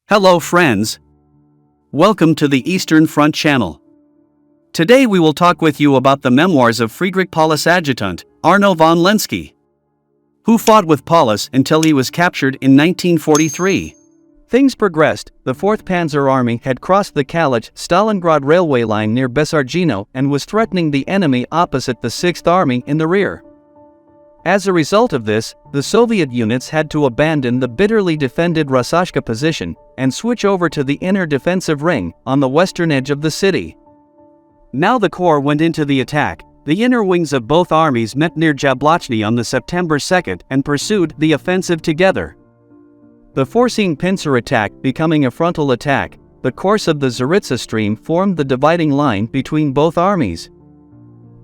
Hello friends. Welcome to the Eastern Front channel. Today we will talk with you about the memoirs of Friedrich Paulus adjutant, Arno von Lenski, who fought with Paulus until he was captured in 1943. Things progressed. The 4th Panzer Army had crossed the Kalisz-Stalingrad railway line near Bessargino and was threatening the enemy opposite the 6th Army in the rear. As a result of this, the Soviet units had to abandon the bitterly defended Rasashka position and switch over to the inner defensive ring on the western edge of the city. Now the corps went into the attack. The inner wings of both armies met near Jablochny on the September 2nd and pursued the offensive together. The foreseen pincer attack becoming a frontal attack, the course of the Zaritsa stream formed the dividing line between both armies.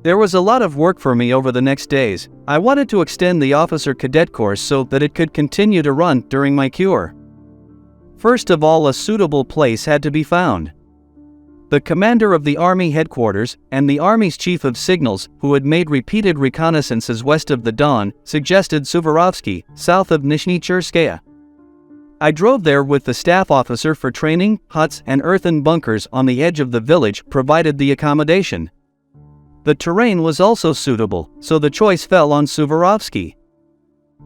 There was a lot of work for me over the next days. I wanted to extend the officer cadet course so that it could continue to run during my cure. First of all, a suitable place had to be found. The commander of the army headquarters and the army's chief of signals, who had made repeated reconnaissances west of the Don, suggested Suvorovsky, south of Nizhny Cherskaya. I drove there with the staff officer for training. Huts and earthen bunkers on the edge of the village provided the accommodation. The terrain was also suitable, so the choice fell on Suvorovsky.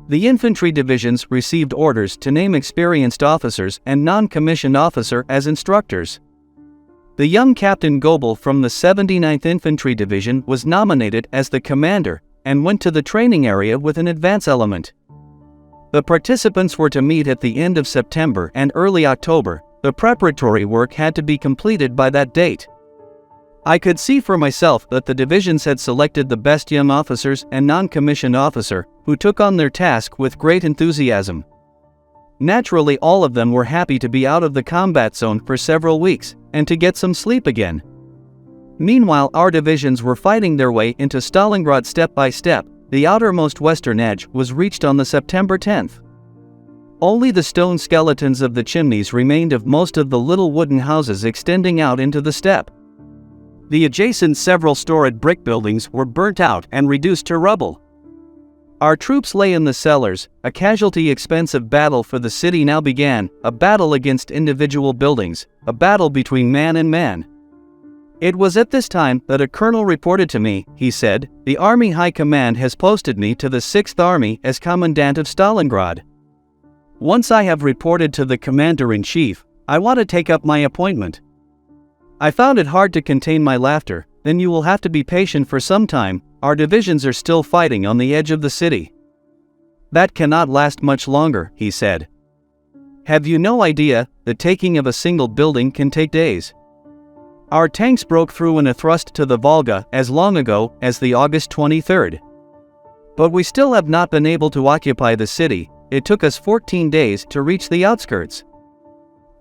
The infantry divisions received orders to name experienced officers and non-commissioned officer as instructors. The young Captain Goebel from the 79th Infantry Division was nominated as the commander and went to the training area with an advance element. The participants were to meet at the end of September and early October. The preparatory work had to be completed by that date. I could see for myself that the divisions had selected the best young officers and non-commissioned officer, who took on their task with great enthusiasm. Naturally, all of them were happy to be out of the combat zone for several weeks, and to get some sleep again. Meanwhile, our divisions were fighting their way into Stalingrad step by step. The outermost western edge was reached on the September 10th. Only the stone skeletons of the chimneys remained of most of the little wooden houses extending out into the steppe. The adjacent several storied brick buildings were burnt out and reduced to rubble. Our troops lay in the cellars. A casualty-expensive battle for the city now began, a battle against individual buildings, a battle between man and man. It was at this time that a colonel reported to me. He said, "The Army High Command has posted me to the 6th Army as Commandant of Stalingrad. Once I have reported to the Commander-in-Chief, I want to take up my appointment." I found it hard to contain my laughter. "Then you will have to be patient for some time. Our divisions are still fighting on the edge of the city." "That cannot last much longer," he said. "Have you no idea, the taking of a single building can take days? Our tanks broke through in a thrust to the Volga as long ago as the August 23rd. But we still have not been able to occupy the city. It took us 14 days to reach the outskirts.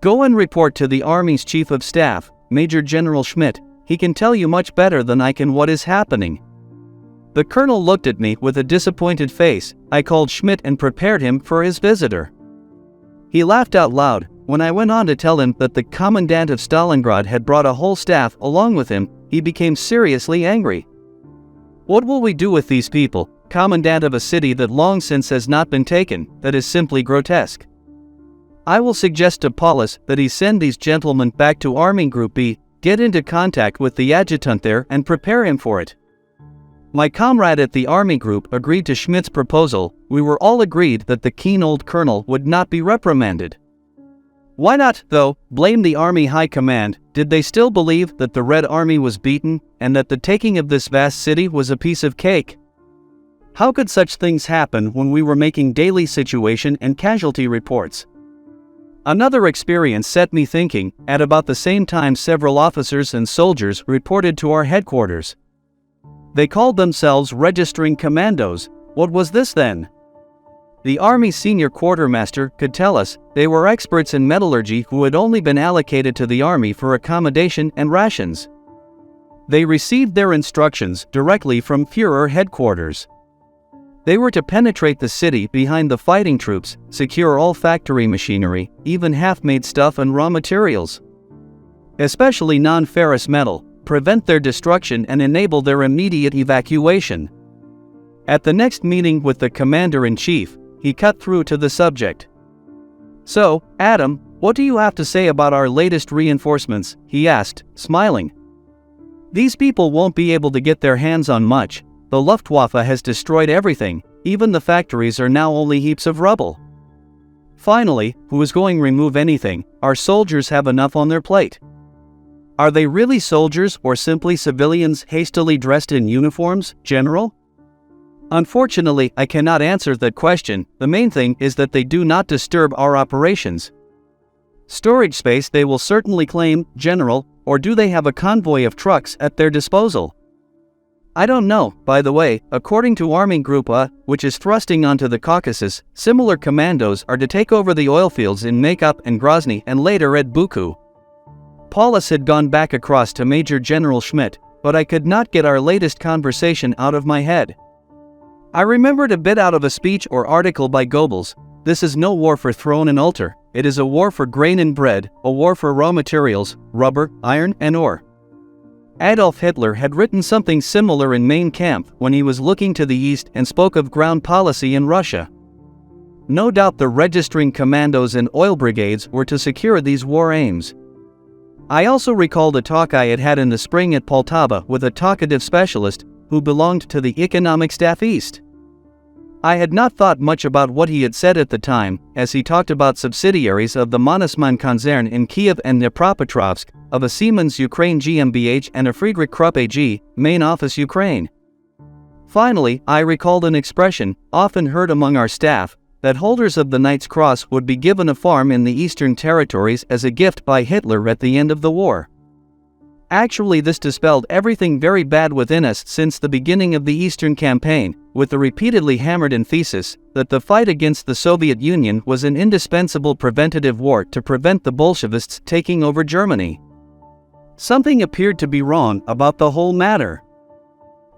Go and report to the Army's Chief of Staff, Major General Schmidt. He can tell you much better than I can what is happening." The colonel looked at me with a disappointed face. I called Schmidt and prepared him for his visitor. He laughed out loud. When I went on to tell him that the commandant of Stalingrad had brought a whole staff along with him, he became seriously angry. "What will we do with these people? Commandant of a city that long since has not been taken? That is simply grotesque. I will suggest to Paulus that he send these gentlemen back to Army Group B, get into contact with the adjutant there and prepare him for it." My comrade at the Army Group agreed to Schmidt's proposal. We were all agreed that the keen old colonel would not be reprimanded. Why not, though, blame the Army High Command? Did they still believe that the Red Army was beaten, and that the taking of this vast city was a piece of cake? How could such things happen when we were making daily situation and casualty reports? Another experience set me thinking. At about the same time, several officers and soldiers reported to our headquarters. They called themselves registering commandos. What was this then? The Army's senior quartermaster could tell us. They were experts in metallurgy who had only been allocated to the Army for accommodation and rations. They received their instructions directly from Führer headquarters. They were to penetrate the city behind the fighting troops, secure all factory machinery, even half-made stuff and raw materials, especially non-ferrous metal, prevent their destruction and enable their immediate evacuation. At the next meeting with the Commander-in-Chief, he cut through to the subject. "So, Adam, "What do you have to say about our latest reinforcements?" he asked, smiling. "These people won't be able to get their hands on much. The Luftwaffe has destroyed everything, even the factories are now only heaps of rubble. Finally, who is going to remove anything? Our soldiers have enough on their plate." "Are they really soldiers or simply civilians hastily dressed in uniforms, General?" "Unfortunately, I cannot answer that question. The main thing is that they do not disturb our operations." "Storage space they will certainly claim, General, or do they have a convoy of trucks at their disposal?" "I don't know. By the way, according to Army Group A, which is thrusting onto the Caucasus, similar commandos are to take over the oil fields in Makop and Grozny and later at Buku." Paulus had gone back across to Major General Schmidt, but I could not get our latest conversation out of my head. I remembered a bit out of a speech or article by Goebbels. "This is no war for throne and altar, it is a war for grain and bread, a war for raw materials, rubber, iron and ore." Adolf Hitler had written something similar in Mein Kampf when he was looking to the east and spoke of ground policy in Russia. No doubt the registering commandos and oil brigades were to secure these war aims. I also recalled a talk I had had in the spring at Poltava with a talkative specialist who belonged to the Economic Staff East. I had not thought much about what he had said at the time, as he talked about subsidiaries of the Mannesmann concern in Kiev and Dnipropetrovsk, of a Siemens Ukraine GmbH and a Friedrich Krupp AG, main office Ukraine. Finally, I recalled an expression, often heard among our staff, that holders of the Knight's Cross would be given a farm in the Eastern Territories as a gift by Hitler at the end of the war. Actually, this dispelled everything very bad within us since the beginning of the Eastern Campaign, with the repeatedly hammered thesis that the fight against the Soviet Union was an indispensable preventative war to prevent the Bolshevists taking over Germany. Something appeared to be wrong about the whole matter.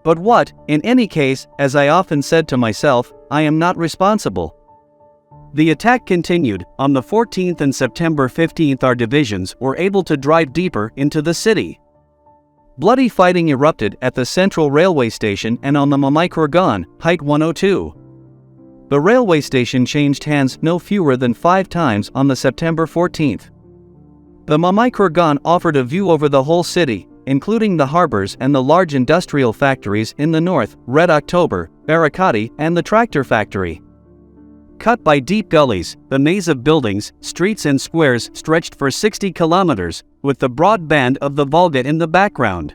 But what, in any case, as I often said to myself, I am not responsible. The attack continued. On the 14th and September 15th our divisions were able to drive deeper into the city. Bloody fighting erupted at the central railway station and on the Mamai-Kurgan, height 102. The railway station changed hands no fewer than 5 times on the September 14th. The Mamai-Kurgan offered a view over the whole city, including the harbors and the large industrial factories in the north, Red October, Barakati, and the tractor factory. Cut by deep gullies, the maze of buildings, streets and squares stretched for 60 kilometers, with the broad band of the Volga in the background.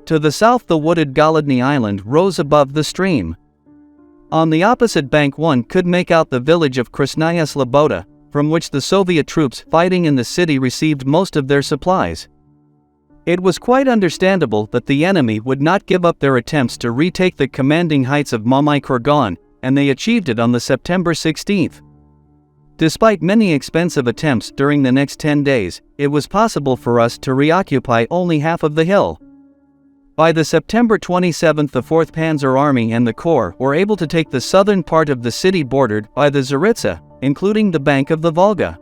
To the south the wooded Golodny Island rose above the stream. On the opposite bank one could make out the village of Krasnaya Sloboda, from which the Soviet troops fighting in the city received most of their supplies. It was quite understandable that the enemy would not give up their attempts to retake the commanding heights of Mamai-Kurgan, and they achieved it on the September 16th. Despite many expensive attempts during the next 10 days, it was possible for us to reoccupy only half of the hill. By the September 27th the 4th Panzer Army and the Corps were able to take the southern part of the city bordered by the Zaritsa, including the bank of the Volga.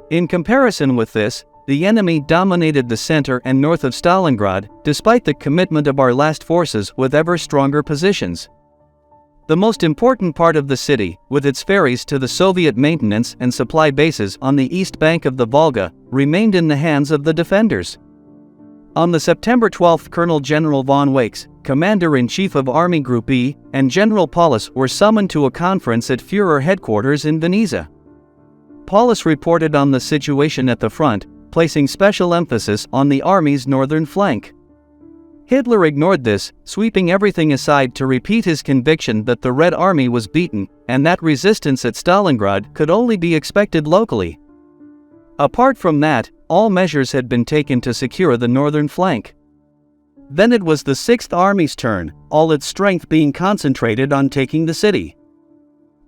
In comparison with this, the enemy dominated the center and north of Stalingrad, despite the commitment of our last forces with ever stronger positions. The most important part of the city, with its ferries to the Soviet maintenance and supply bases on the east bank of the Volga, remained in the hands of the defenders. On the September 12th Colonel General von Wakes, Commander-in-Chief of Army Group E, and General Paulus were summoned to a conference at Führer headquarters in Vinica. Paulus reported on the situation at the front, placing special emphasis on the army's northern flank. Hitler ignored this, sweeping everything aside to repeat his conviction that the Red Army was beaten, and that resistance at Stalingrad could only be expected locally. Apart from that, all measures had been taken to secure the northern flank. Then it was the 6th Army's turn, all its strength being concentrated on taking the city.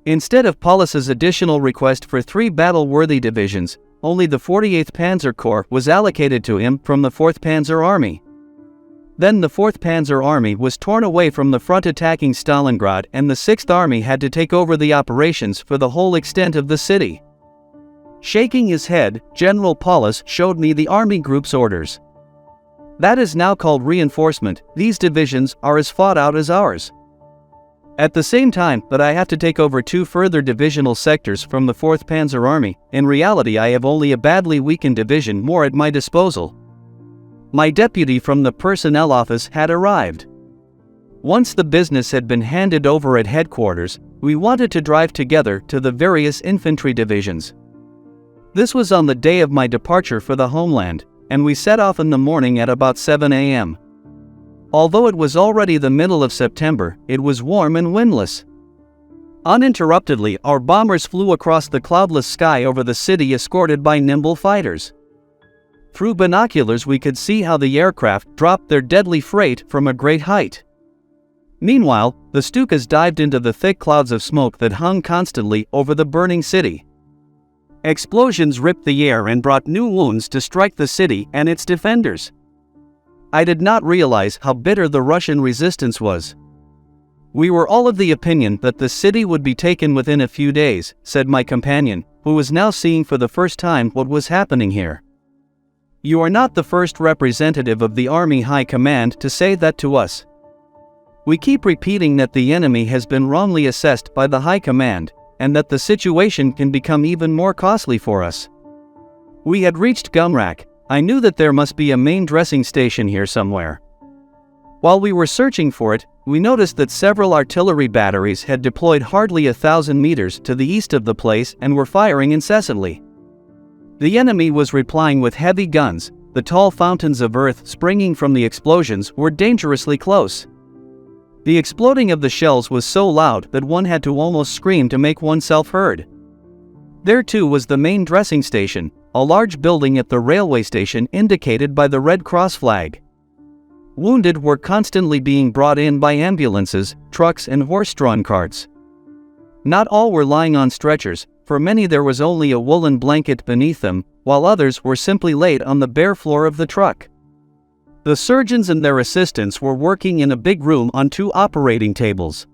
Instead of Paulus's additional request for 3 battle-worthy divisions, only the 48th Panzer Corps was allocated to him from the 4th Panzer Army. Then the 4th Panzer Army was torn away from the front attacking Stalingrad and the 6th Army had to take over the operations for the whole extent of the city. Shaking his head, General Paulus showed me the Army Group's orders. "That is now called reinforcement, these divisions are as fought out as ours." At the same time that I have to take over 2 further divisional sectors from the 4th Panzer Army, in reality I have only a badly weakened division more at my disposal. My deputy from the personnel office had arrived. Once the business had been handed over at headquarters, we wanted to drive together to the various infantry divisions. This was on the day of my departure for the homeland, and we set off in the morning at about 7 a.m. Although it was already the middle of September, it was warm and windless. Uninterruptedly, our bombers flew across the cloudless sky over the city escorted by nimble fighters. Through binoculars we could see how the aircraft dropped their deadly freight from a great height. Meanwhile, the Stukas dived into the thick clouds of smoke that hung constantly over the burning city. Explosions ripped the air and brought new wounds to strike the city and its defenders. I did not realize how bitter the Russian resistance was. We were all of the opinion that the city would be taken within a few days, said my companion, who was now seeing for the first time what was happening here. You are not the first representative of the Army High Command to say that to us. We keep repeating that the enemy has been wrongly assessed by the High Command, and that the situation can become even more costly for us. We had reached Gumrak. I knew that there must be a main dressing station here somewhere. While we were searching for it, we noticed that several artillery batteries had deployed hardly 1,000 meters to the east of the place and were firing incessantly. The enemy was replying with heavy guns. The tall fountains of earth springing from the explosions were dangerously close. The exploding of the shells was so loud that one had to almost scream to make oneself heard. There too was the main dressing station, a large building at the railway station indicated by the Red Cross flag. Wounded were constantly being brought in by ambulances, trucks and horse-drawn carts. Not all were lying on stretchers, for many there was only a woolen blanket beneath them, while others were simply laid on the bare floor of the truck. The surgeons and their assistants were working in a big room on 2 operating tables.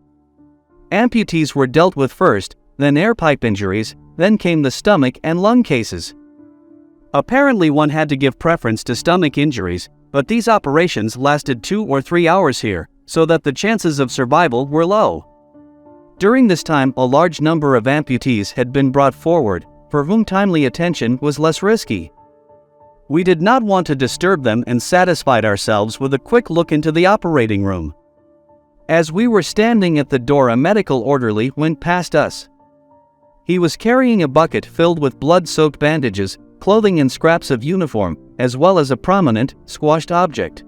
Amputees were dealt with first, then air pipe injuries, then came the stomach and lung cases. Apparently one had to give preference to stomach injuries, but these operations lasted 2 or 3 hours here, so that the chances of survival were low. During this time a large number of amputees had been brought forward, for whom timely attention was less risky. We did not want to disturb them and satisfied ourselves with a quick look into the operating room. As we were standing at the door, a medical orderly went past us. He was carrying a bucket filled with blood-soaked bandages, clothing and scraps of uniform, as well as a prominent, squashed object.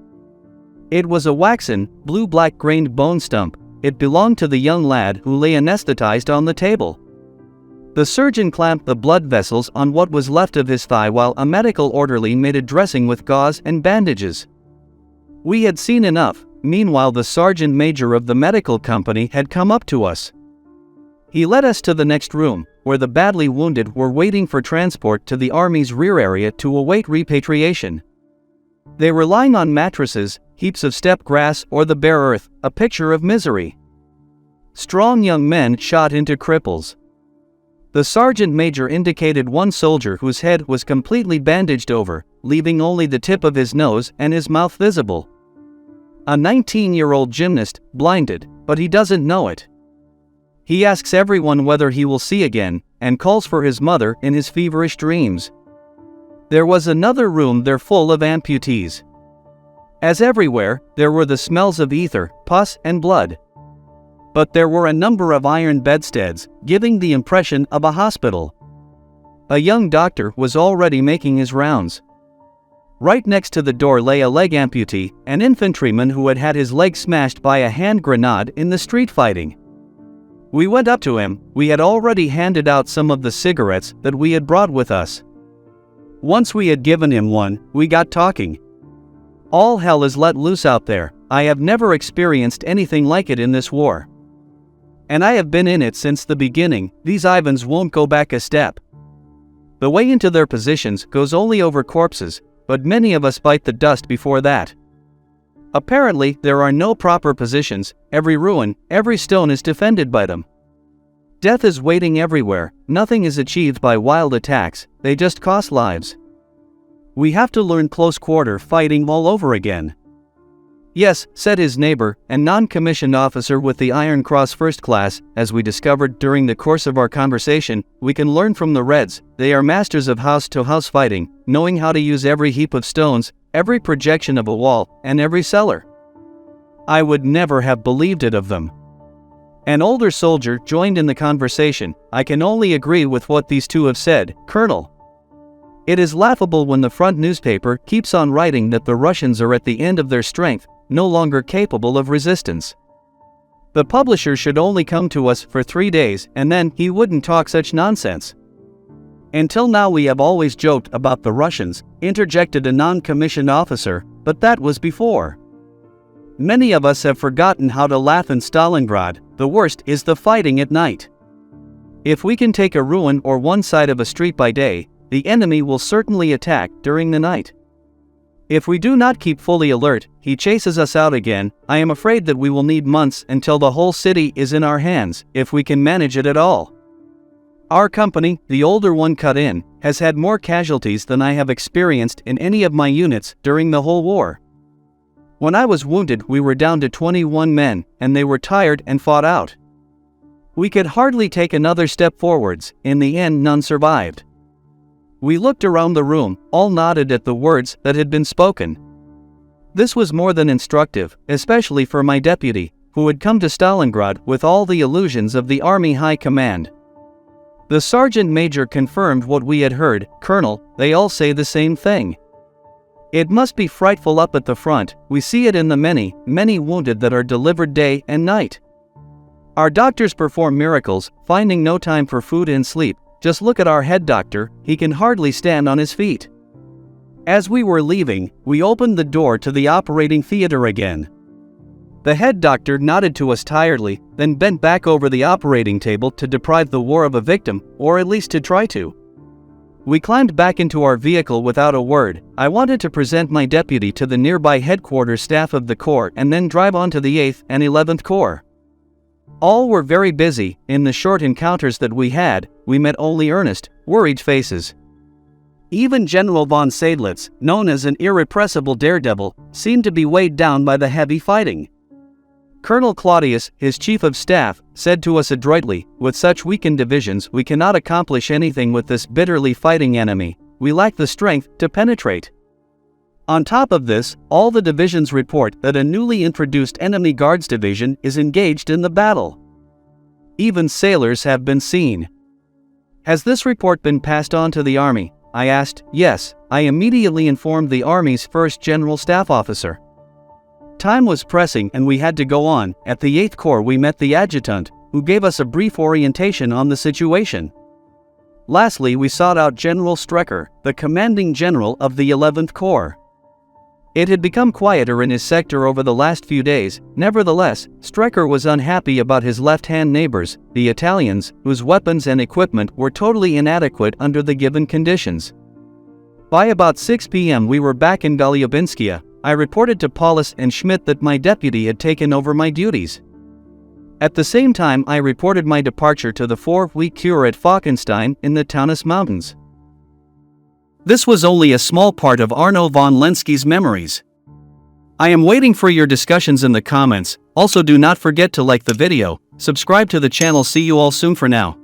It was a waxen, blue-black grained bone stump. It belonged to the young lad who lay anesthetized on the table. The surgeon clamped the blood vessels on what was left of his thigh while a medical orderly made a dressing with gauze and bandages. We had seen enough. Meanwhile the sergeant major of the medical company had come up to us. He led us to the next room, where the badly wounded were waiting for transport to the army's rear area to await repatriation. They were lying on mattresses, heaps of steppe grass or the bare earth, a picture of misery. Strong young men shot into cripples. The sergeant major indicated one soldier whose head was completely bandaged over, leaving only the tip of his nose and his mouth visible. A 19-year-old gymnast, blinded, but he doesn't know it. He asks everyone whether he will see again, and calls for his mother in his feverish dreams. There was another room there full of amputees. As everywhere, there were the smells of ether, pus and blood. But there were a number of iron bedsteads, giving the impression of a hospital. A young doctor was already making his rounds. Right next to the door lay a leg amputee, an infantryman who had had his leg smashed by a hand grenade in the street fighting. We went up to him. We had already handed out some of the cigarettes that we had brought with us. Once we had given him one, we got talking. All hell is let loose out there. I have never experienced anything like it in this war. And I have been in it since the beginning. These Ivans won't go back a step. The way into their positions goes only over corpses, but many of us bite the dust before that. Apparently, there are no proper positions. Every ruin, every stone is defended by them. Death is waiting everywhere. Nothing is achieved by wild attacks, they just cost lives. We have to learn close quarter fighting all over again. Yes, said his neighbor, a non-commissioned officer with the Iron Cross First Class. As we discovered during the course of our conversation, we can learn from the Reds. They are masters of house-to-house fighting, knowing how to use every heap of stones, every projection of a wall, and every cellar. I would never have believed it of them. An older soldier joined in the conversation. I can only agree with what these two have said, Colonel. It is laughable when the front newspaper keeps on writing that the Russians are at the end of their strength, no longer capable of resistance. The publisher should only come to us for 3 days and then he wouldn't talk such nonsense. Until now we have always joked about the Russians, interjected a non-commissioned officer, but that was before. Many of us have forgotten how to laugh in Stalingrad. The worst is the fighting at night. If we can take a ruin or one side of a street by day, the enemy will certainly attack during the night. If we do not keep fully alert, he chases us out again. I am afraid that we will need months until the whole city is in our hands, if we can manage it at all. Our company, the older one cut in, has had more casualties than I have experienced in any of my units during the whole war. When I was wounded, we were down to 21 men, and they were tired and fought out. We could hardly take another step forwards. In the end, none survived. We looked around the room, all nodded at the words that had been spoken. This was more than instructive, especially for my deputy, who had come to Stalingrad with all the illusions of the Army High Command. The sergeant major confirmed what we had heard. Colonel, they all say the same thing. It must be frightful up at the front. We see it in the many, many wounded that are delivered day and night. Our doctors perform miracles, finding no time for food and sleep. Just look at our head doctor, he can hardly stand on his feet. As we were leaving, we opened the door to the operating theater again. The head doctor nodded to us tiredly, then bent back over the operating table to deprive the war of a victim, or at least to try to. We climbed back into our vehicle without a word. I wanted to present my deputy to the nearby headquarters staff of the Corps and then drive on to the 8th and 11th Corps. All were very busy. In the short encounters that we had, we met only earnest, worried faces. Even General von Seydlitz, known as an irrepressible daredevil, seemed to be weighed down by the heavy fighting. Colonel Claudius, his chief of staff, said to us adroitly, "With such weakened divisions we cannot accomplish anything with this bitterly fighting enemy. We lack the strength to penetrate." On top of this, all the divisions report that a newly introduced enemy guards division is engaged in the battle. Even sailors have been seen. Has this report been passed on to the army? I asked. Yes, I immediately informed the army's first general staff officer. Time was pressing and we had to go on. At the 8th Corps we met the adjutant, who gave us a brief orientation on the situation. Lastly, we sought out General Strecker, the commanding general of the 11th Corps. It had become quieter in his sector over the last few days. Nevertheless, Strecker was unhappy about his left-hand neighbors, the Italians, whose weapons and equipment were totally inadequate under the given conditions. By about 6 p.m. we were back in Golubinskia. I reported to Paulus and Schmidt that my deputy had taken over my duties. At the same time I reported my departure to the 4-week cure at Falkenstein in the Taunus Mountains. This was only a small part of Arno von Lenski's memories. I am waiting for your discussions in the comments. Also, do not forget to like the video, subscribe to the channel. See you all soon for now.